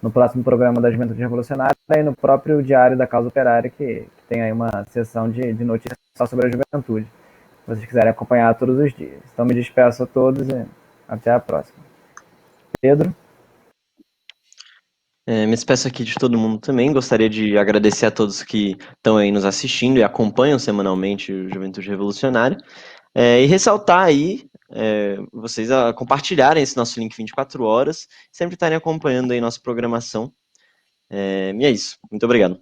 no próximo programa da Juventude Revolucionária e no próprio Diário da Causa Operária, que tem aí uma sessão de notícias só sobre a juventude, se vocês quiserem acompanhar todos os dias. Então me despeço a todos e até a próxima. Pedro? Me despeço aqui de todo mundo também. Gostaria de agradecer a todos que estão aí nos assistindo e acompanham semanalmente o Juventude Revolucionária. E ressaltar aí, vocês a compartilharem esse nosso link 24 horas, sempre estarem acompanhando aí nossa programação. E é isso. Muito obrigado.